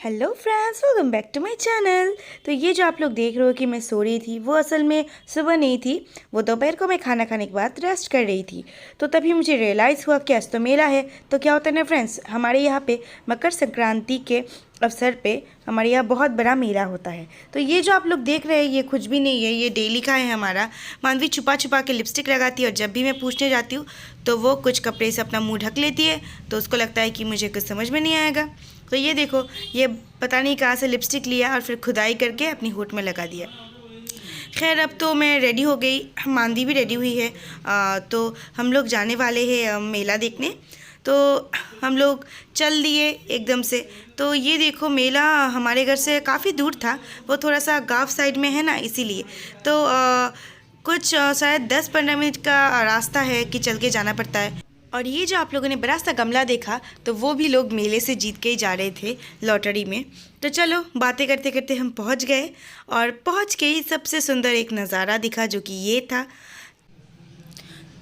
Hello friends, welcome back to my channel. तो ये जो आप लोग देख रहे हो कि मैं सो रही थी, वो असल में सुबह नहीं थी। वो दोपहर को मैं खाना खाने के बाद रेस्ट कर रही थी। तो तभी मुझे रियलाइज़ हुआ कि आज तो मेला है। तो क्या होता है ना फ्रेंड्स, हमारे यहाँ पे मकर संक्रांति के अवसर पे हमारे यहाँ बहुत बड़ा मेला होता है। तो ये जो आप लोग देख रहे हैं, ये कुछ भी नहीं है, ये डेली का है हमारा। मानवी छुपा छुपा के लिपस्टिक लगाती है, और जब भी मैं पूछने जाती हूँ तो वो कुछ कपड़े से अपना मुंह ढक लेती है। तो उसको लगता है कि मुझे कुछ समझ में नहीं आएगा। तो ये देखो, ये पता नहीं कहाँ से लिपस्टिक लिया और फिर खुदाई करके अपनी होठ में लगा दिया। खैर, अब तो मैं रेडी हो गई, मानवी भी रेडी हुई है। तो हम लोग जाने वाले हैं मेला देखने। तो हम लोग चल दिए एकदम से। तो ये देखो, मेला हमारे घर से काफ़ी दूर था, वो थोड़ा सा गांव साइड में है ना, इसीलिए। तो कुछ शायद 10-15 मिनट का रास्ता है कि चल के जाना पड़ता है। और ये जो आप लोगों ने बड़ा सा गमला देखा, तो वो भी लोग मेले से जीत के ही जा रहे थे लॉटरी में। तो चलो, बातें करते करते हम पहुंच गए, और पहुंच के ही सबसे सुंदर एक नज़ारा दिखा, जो कि ये था।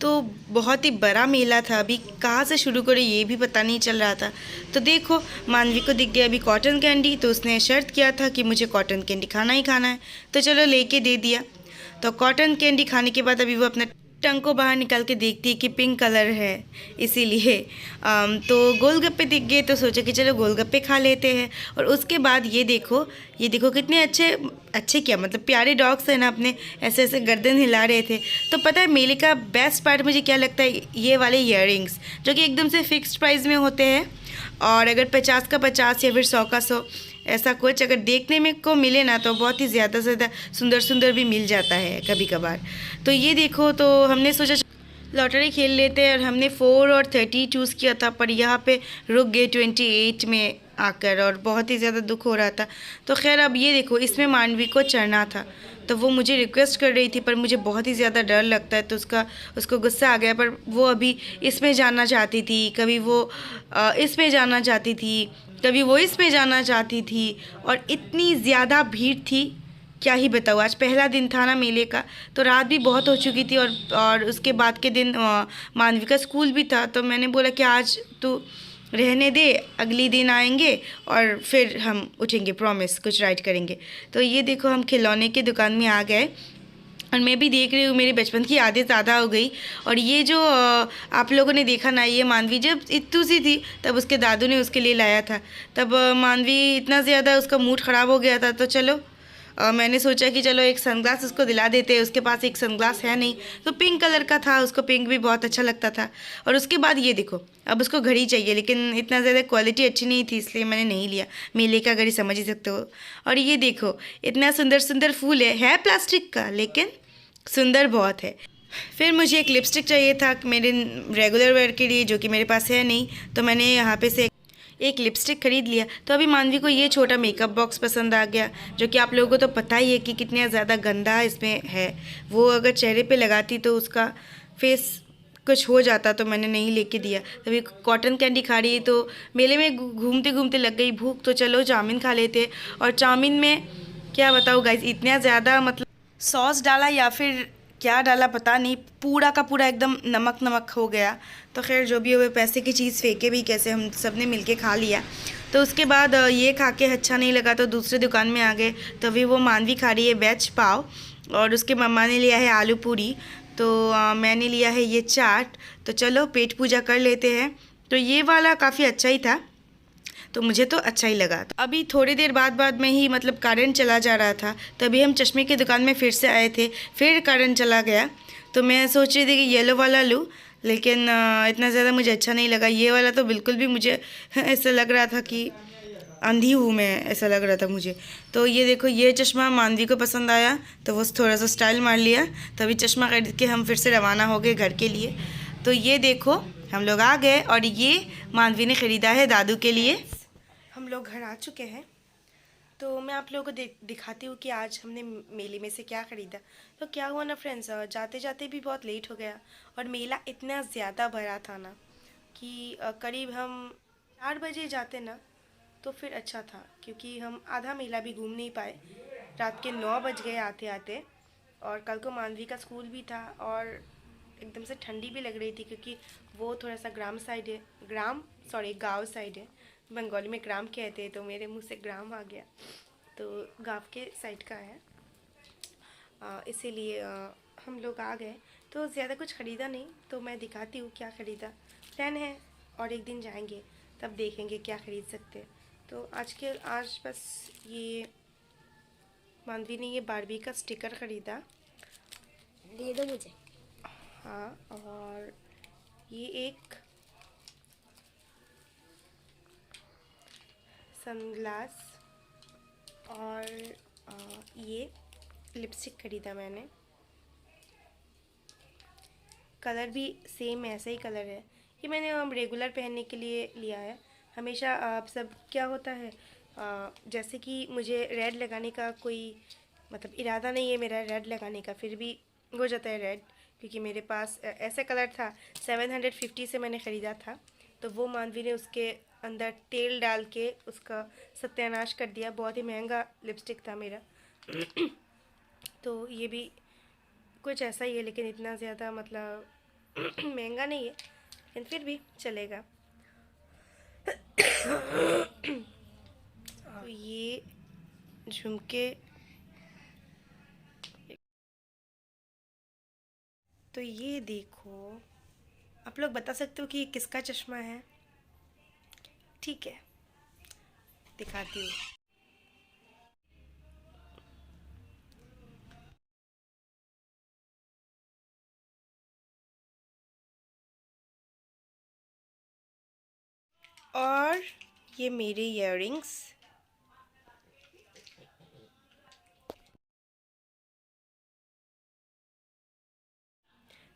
तो बहुत ही बड़ा मेला था, अभी कहाँ से शुरू करें ये भी पता नहीं चल रहा था। तो देखो, मानवी को दिख गया अभी कॉटन कैंडी, तो उसने शर्त किया था कि मुझे कॉटन कैंडी खाना ही खाना है। तो चलो, लेके दे दिया। तो कॉटन कैंडी खाने के बाद अभी वो अपना टंग को बाहर निकाल के देखती है कि पिंक कलर है, इसीलिए। तो गोलगप्पे दिख गए, तो सोचा कि चलो गोलगप्पे खा लेते हैं। और उसके बाद ये देखो कितने अच्छे अच्छे, क्या मतलब प्यारे डॉग्स हैं ना, अपने ऐसे ऐसे गर्दन हिला रहे थे। तो पता है मेले का बेस्ट पार्ट मुझे क्या लगता है, ये वाले ईयररिंग्स जो कि एकदम से फिक्स्ड प्राइस में होते हैं। और अगर 50 का 50 या फिर 100 का 100 ऐसा कुछ अगर देखने में को मिले ना, तो बहुत ही ज़्यादा से ज़्यादा सुंदर सुंदर भी मिल जाता है कभी कभार। तो ये देखो, तो हमने सोचा लॉटरी खेल लेते हैं, और हमने 4 और 30 चूज़ किया था, पर यहाँ पे रुक गए 28 में आकर, और बहुत ही ज़्यादा दुख हो रहा था। तो खैर, अब ये देखो, इसमें मानवी को चढ़ना था, तो वो मुझे रिक्वेस्ट कर रही थी, पर मुझे बहुत ही ज़्यादा डर लगता है, तो उसको गुस्सा आ गया। पर वो अभी इसमें जाना चाहती थी, कभी वो इसमें जाना चाहती थी, कभी वो इसमें जाना चाहती थी। और इतनी ज़्यादा भीड़ थी, क्या ही बताऊँ। आज पहला दिन था ना मेले का, तो रात भी बहुत हो चुकी थी, और उसके बाद के दिन मानवी का स्कूल भी था। तो मैंने बोला कि आज तो रहने दे, अगली दिन आएंगे और फिर हम उठेंगे, प्रॉमिस कुछ राइड करेंगे। तो ये देखो, हम खिलौने की दुकान में आ गए, और मैं भी देख रही हूँ, मेरी बचपन की यादें ज़्यादा हो गई। और ये जो आप लोगों ने देखा ना, ये मानवी जब इतू सी थी, तब उसके दादू ने उसके लिए लाया था। तब मानवी इतना ज़्यादा उसका मूड ख़राब हो गया था। तो चलो, मैंने सोचा कि चलो एक सनग्लास उसको दिला देते हैं। उसके पास एक सनग्लास है नहीं, तो पिंक कलर का था, उसको पिंक भी बहुत अच्छा लगता था। और उसके बाद ये देखो, अब उसको घड़ी चाहिए, लेकिन इतना ज़्यादा क्वालिटी अच्छी नहीं थी, इसलिए मैंने नहीं लिया। मेले का घड़ी समझ ही सकते हो। और ये देखो, इतना सुंदर सुंदर फूल है प्लास्टिक का, लेकिन सुंदर बहुत है। फिर मुझे एक लिपस्टिक चाहिए था मेरे रेगुलर वेयर के लिए, जो कि मेरे पास है नहीं। तो मैंने यहाँ पे से एक लिपस्टिक खरीद लिया। तो अभी मानवी को ये छोटा मेकअप बॉक्स पसंद आ गया, जो कि आप लोगों को तो पता ही है कि कितना ज़्यादा गंदा इसमें है। वो अगर चेहरे पे लगाती तो उसका फेस कुछ हो जाता, तो मैंने नहीं लेके दिया। तभी कॉटन कैंडी खा रही, तो मेले में घूमते घूमते लग गई भूख, तो चलो चाउमीन खा लेते। और चाउमीन में क्या बताऊँ गाइस, इतना ज़्यादा मतलब सॉस डाला या फिर क्या डाला पता नहीं, पूरा का पूरा एकदम नमक नमक हो गया। तो खैर, जो भी हुए, पैसे की चीज़ फेंके भी कैसे, हम सब ने मिल के खा लिया। तो उसके बाद ये खा के अच्छा नहीं लगा, तो दूसरे दुकान में आ गए। तो अभी वो मानवी खा रही है वेज पाव, और उसके मम्मा ने लिया है आलू पूरी। तो मैंने लिया है ये चाट। तो चलो पेट पूजा कर लेते हैं। तो ये वाला काफ़ी अच्छा ही था, तो मुझे तो अच्छा ही लगा। तो अभी थोड़ी देर बाद में ही मतलब करंट चला जा रहा था, तभी हम चश्मे की दुकान में फिर से आए थे, फिर करंट चला गया। तो मैं सोच रही थी कि येलो वाला लूँ, लेकिन इतना ज़्यादा मुझे अच्छा नहीं लगा। ये वाला तो बिल्कुल भी मुझे ऐसा लग रहा था कि अंधी हूँ मैं, ऐसा लग रहा था मुझे। तो ये देखो, ये चश्मा मानवी को पसंद आया, तो वो थोड़ा सा स्टाइल मार लिया। तभी चश्मा खरीद के हम फिर से रवाना हो गए घर के लिए। तो ये देखो, हम लोग आ गए, और ये मानवी ने ख़रीदा है दादू के लिए। हम लोग घर आ चुके हैं। तो मैं आप लोगों को दिखाती हूँ कि आज हमने मेले में से क्या ख़रीदा। तो क्या हुआ ना फ्रेंड्स, जाते जाते भी बहुत लेट हो गया, और मेला इतना ज़्यादा भरा था ना कि करीब हम 4 बजे जाते ना तो फिर अच्छा था, क्योंकि हम आधा मेला भी घूम नहीं पाए। रात के 9 बज गए आते आते। और कल को मानवी का स्कूल भी था, और एकदम से ठंडी भी लग रही थी, क्योंकि वो थोड़ा सा ग्राम साइड है, गांव साइड है। बंगाली में ग्राम कहते हैं, तो मेरे मुंह से ग्राम आ गया। तो गाँव के साइड का है, इसीलिए हम लोग आ गए। तो ज़्यादा कुछ ख़रीदा नहीं, तो मैं दिखाती हूँ क्या ख़रीदा। प्लान है और एक दिन जाएंगे, तब देखेंगे क्या ख़रीद सकते हैं। तो आज बस ये मानवी ने ये बारबी का स्टिकर ख़रीदा। दे दो मुझे। हाँ, और ये एक सनग्लास और ये लिपस्टिक ख़रीदा मैंने। कलर भी सेम ऐसा ही कलर है। ये मैंने हम रेगुलर पहनने के लिए लिया है। हमेशा आप सब क्या होता है, जैसे कि मुझे रेड लगाने का कोई मतलब इरादा नहीं है मेरा रेड लगाने का, फिर भी हो जाता है रेड, क्योंकि मेरे पास ऐसा कलर था 750 से मैंने ख़रीदा था। तो वो मानवी ने उसके अंदर तेल डाल के उसका सत्यानाश कर दिया। बहुत ही महंगा लिपस्टिक था मेरा। तो ये भी कुछ ऐसा ही है, लेकिन इतना ज़्यादा मतलब महंगा नहीं है, लेकिन फिर भी चलेगा। तो ये झुमके, तो ये देखो, आप लोग बता सकते हो कि ये किसका चश्मा है? ठीक है, दिखाती हूँ। और ये मेरे इयररिंग्स।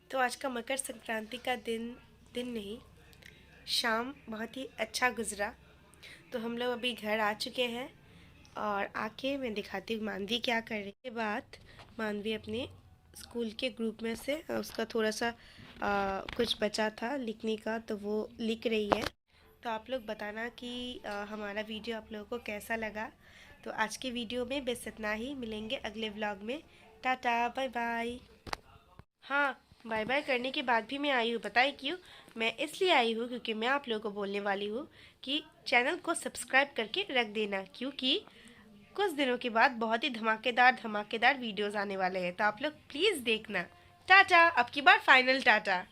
तो आज का मकर संक्रांति का दिन नहीं, शाम बहुत ही अच्छा गुजरा। तो हम लोग अभी घर आ चुके हैं, और आके मैं दिखाती हूँ मानवी क्या कर रही है। के बाद मानवी अपने स्कूल के ग्रुप में से उसका थोड़ा सा कुछ बचा था लिखने का, तो वो लिख रही है। तो आप लोग बताना कि हमारा वीडियो आप लोगों को कैसा लगा। तो आज के वीडियो में बस इतना ही, मिलेंगे अगले व्लॉग में। Tata, bye bye. हाँ, बाय बाय करने के बाद भी मैं आई हूँ, बताइए क्यों? मैं इसलिए आई हूँ क्योंकि मैं आप लोगों को बोलने वाली हूँ कि चैनल को सब्सक्राइब करके रख देना, क्योंकि कुछ दिनों के बाद बहुत ही धमाकेदार धमाकेदार वीडियोस आने वाले हैं। तो आप लोग प्लीज़ देखना। टाटा, अब की बार फाइनल टाटा।